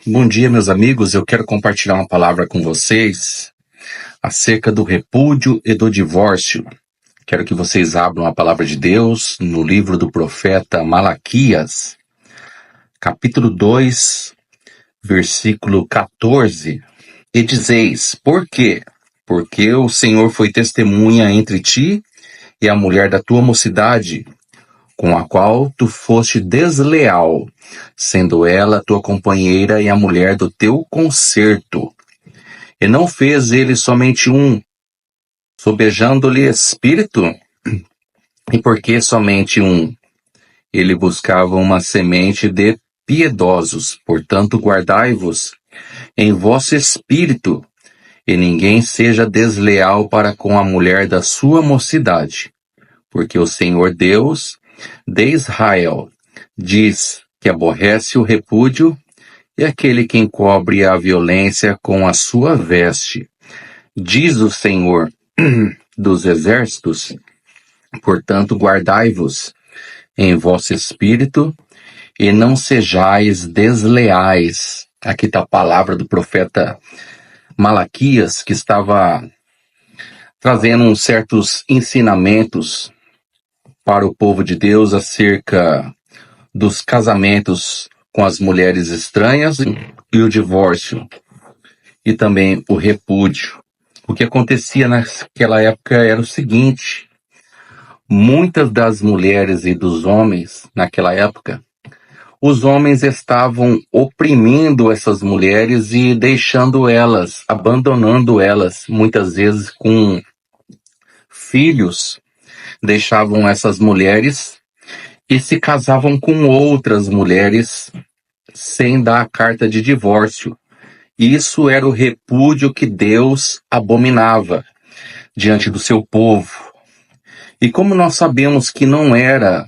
Bom dia, meus amigos. Eu quero compartilhar uma palavra com vocês acerca do repúdio e do divórcio. Quero que vocês abram a palavra de Deus no livro do profeta Malaquias, capítulo 2, versículo 14. E dizeis: por quê? Porque o Senhor foi testemunha entre ti e a mulher da tua mocidade, com a qual tu foste desleal, sendo ela tua companheira e a mulher do teu concerto. E não fez ele somente um, sobejando-lhe espírito? E por que somente um? Ele buscava uma semente de piedosos. Portanto, guardai-vos em vosso espírito, e ninguém seja desleal para com a mulher da sua mocidade. Porque o Senhor Deus de Israel diz que aborrece o repúdio e aquele que encobre a violência com a sua veste. Diz o Senhor dos exércitos: portanto, guardai-vos em vosso espírito e não sejais desleais. Aqui está a palavra do profeta Malaquias, que estava trazendo uns certos ensinamentos para o povo de Deus acerca dos casamentos com as mulheres estranhas e o divórcio, e também o repúdio. O que acontecia naquela época era o seguinte: muitas das mulheres e dos homens naquela época, os homens estavam oprimindo essas mulheres e deixando elas, abandonando elas, muitas vezes com filhos, deixavam essas mulheres e se casavam com outras mulheres sem dar a carta de divórcio. Isso era o repúdio que Deus abominava diante do seu povo. E como nós sabemos que não era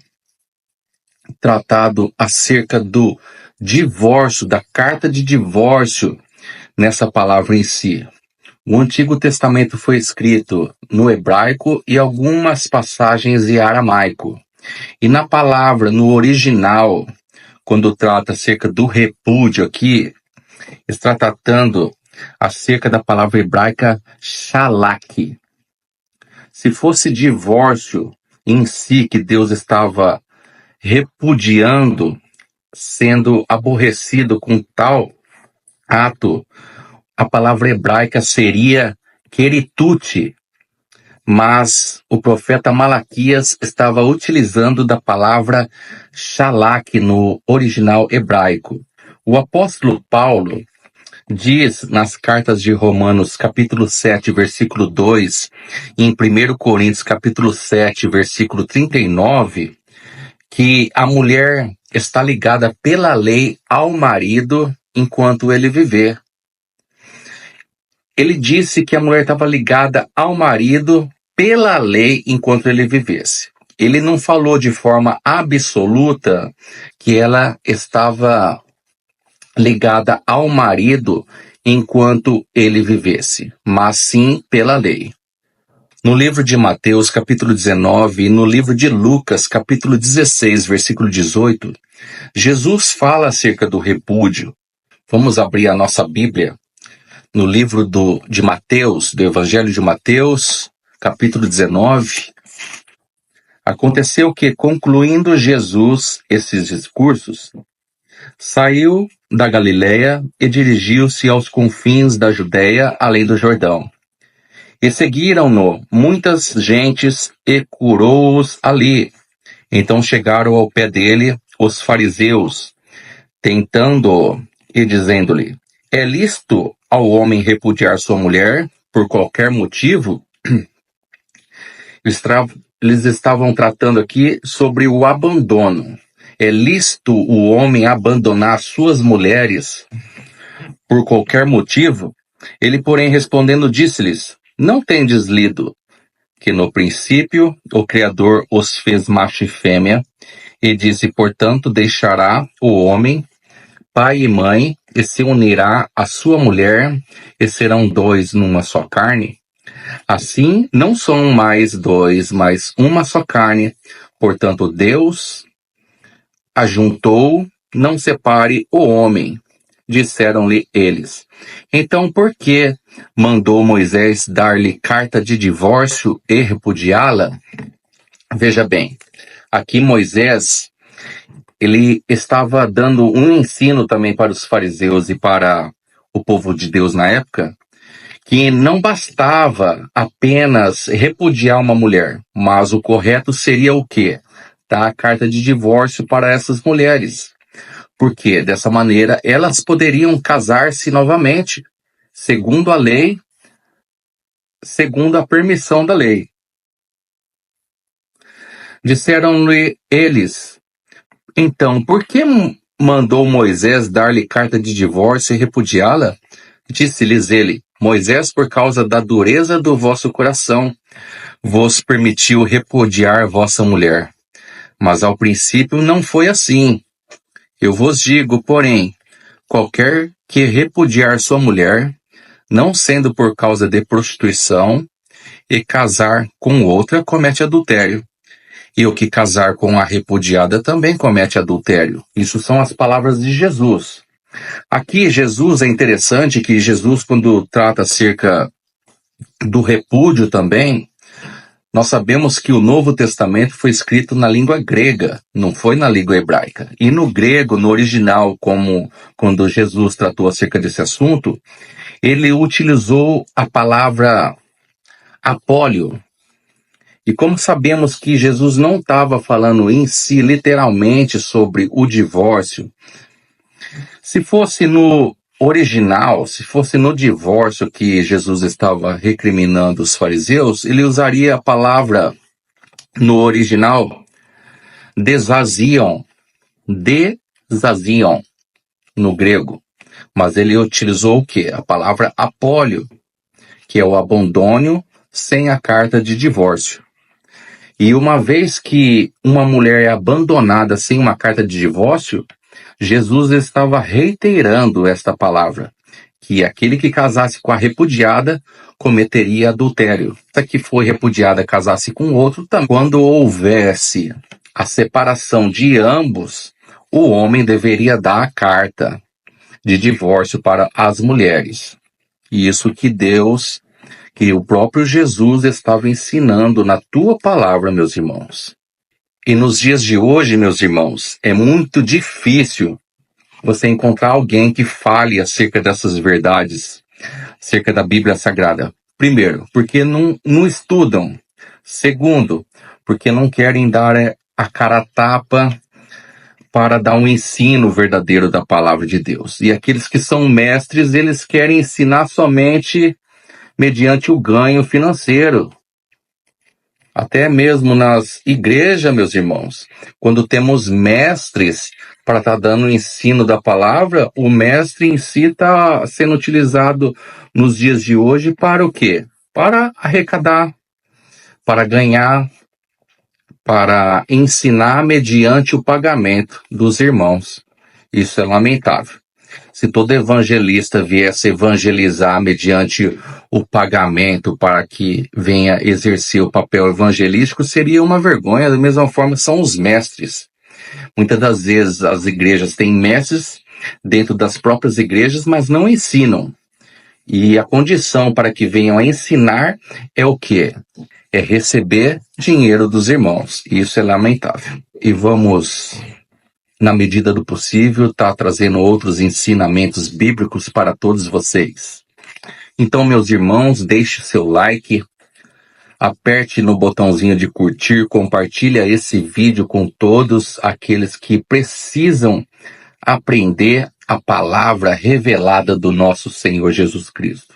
tratado acerca do divórcio, da carta de divórcio nessa palavra em si. O Antigo Testamento foi escrito no hebraico e algumas passagens em aramaico. E na palavra, no original, quando trata acerca do repúdio aqui, está tratando acerca da palavra hebraica shalak. Se fosse divórcio em si que Deus estava repudiando, sendo aborrecido com tal ato, a palavra hebraica seria queritute, mas o profeta Malaquias estava utilizando da palavra shalak no original hebraico. O apóstolo Paulo diz nas cartas de Romanos, capítulo 7, versículo 2, e em 1 Coríntios, capítulo 7, versículo 39, que a mulher está ligada pela lei ao marido enquanto ele viver. Ele disse que a mulher estava ligada ao marido pela lei enquanto ele vivesse. Ele não falou de forma absoluta que ela estava ligada ao marido enquanto ele vivesse, mas sim pela lei. No livro de Mateus, capítulo 19, e no livro de Lucas, capítulo 16, versículo 18, Jesus fala acerca do repúdio. Vamos abrir a nossa Bíblia no livro de Mateus, do Evangelho de Mateus, capítulo 19. Aconteceu que, concluindo Jesus esses discursos, saiu da Galileia e dirigiu-se aos confins da Judéia, além do Jordão. E seguiram-no muitas gentes e curou-os ali. Então chegaram ao pé dele os fariseus, tentando-o e dizendo-lhe: é lícito ao homem repudiar sua mulher por qualquer motivo? Eles estavam tratando aqui sobre o abandono. É lícito o homem abandonar suas mulheres por qualquer motivo? Ele, porém, respondendo, disse-lhes: não tendes lido que no princípio o Criador os fez macho e fêmea, e disse: portanto, deixará o homem pai e mãe, e se unirá à sua mulher, e serão dois numa só carne? Assim, não são mais dois, mas uma só carne. Portanto, Deus ajuntou, não separe o homem. Disseram-lhe eles: então por que mandou Moisés dar-lhe carta de divórcio e repudiá-la? Veja bem, aqui Moisés, ele estava dando um ensino também para os fariseus e para o povo de Deus na época, que não bastava apenas repudiar uma mulher, mas o correto seria o quê? Dar a carta de divórcio para essas mulheres. Porque dessa maneira elas poderiam casar-se novamente, segundo a lei, segundo a permissão da lei. Disseram-lhe eles: então, por que mandou Moisés dar-lhe carta de divórcio e repudiá-la? Disse-lhes ele: Moisés, por causa da dureza do vosso coração, vos permitiu repudiar vossa mulher. Mas ao princípio não foi assim. Eu vos digo, porém, qualquer que repudiar sua mulher, não sendo por causa de prostituição, e casar com outra, comete adultério. E o que casar com a repudiada também comete adultério. Isso são as palavras de Jesus. Aqui, Jesus, é interessante que Jesus, quando trata acerca do repúdio também, nós sabemos que o Novo Testamento foi escrito na língua grega, não foi na língua hebraica. E no grego, no original, como quando Jesus tratou acerca desse assunto, ele utilizou a palavra apólio. E como sabemos que Jesus não estava falando em si literalmente sobre o divórcio, se fosse no original, se fosse no divórcio que Jesus estava recriminando os fariseus, ele usaria a palavra no original desazion no grego. Mas ele utilizou o quê? A palavra apólio, que é o abandono sem a carta de divórcio. E uma vez que uma mulher é abandonada sem uma carta de divórcio, Jesus estava reiterando esta palavra, que aquele que casasse com a repudiada cometeria adultério. Se a que foi repudiada casasse com outro, também. Quando houvesse a separação de ambos, o homem deveria dar a carta de divórcio para as mulheres. E isso que o próprio Jesus estava ensinando na tua palavra, meus irmãos. E nos dias de hoje, meus irmãos, é muito difícil você encontrar alguém que fale acerca dessas verdades, acerca da Bíblia Sagrada. Primeiro, porque não estudam. Segundo, porque não querem dar a cara a tapa para dar um ensino verdadeiro da palavra de Deus. E aqueles que são mestres, eles querem ensinar somente mediante o ganho financeiro. Até mesmo nas igrejas, meus irmãos, quando temos mestres para estar dando o ensino da palavra, o mestre em si está sendo utilizado nos dias de hoje para o quê? Para arrecadar, para ganhar, para ensinar mediante o pagamento dos irmãos. Isso é lamentável. Se todo evangelista viesse evangelizar mediante o pagamento para que venha exercer o papel evangelístico, seria uma vergonha. Da mesma forma, são os mestres. Muitas das vezes as igrejas têm mestres dentro das próprias igrejas, mas não ensinam. E a condição para que venham a ensinar é o quê? É receber dinheiro dos irmãos. Isso é lamentável. E vamos, na medida do possível, estar trazendo outros ensinamentos bíblicos para todos vocês. Então, meus irmãos, deixe seu like, aperte no botãozinho de curtir, compartilha esse vídeo com todos aqueles que precisam aprender a palavra revelada do nosso Senhor Jesus Cristo.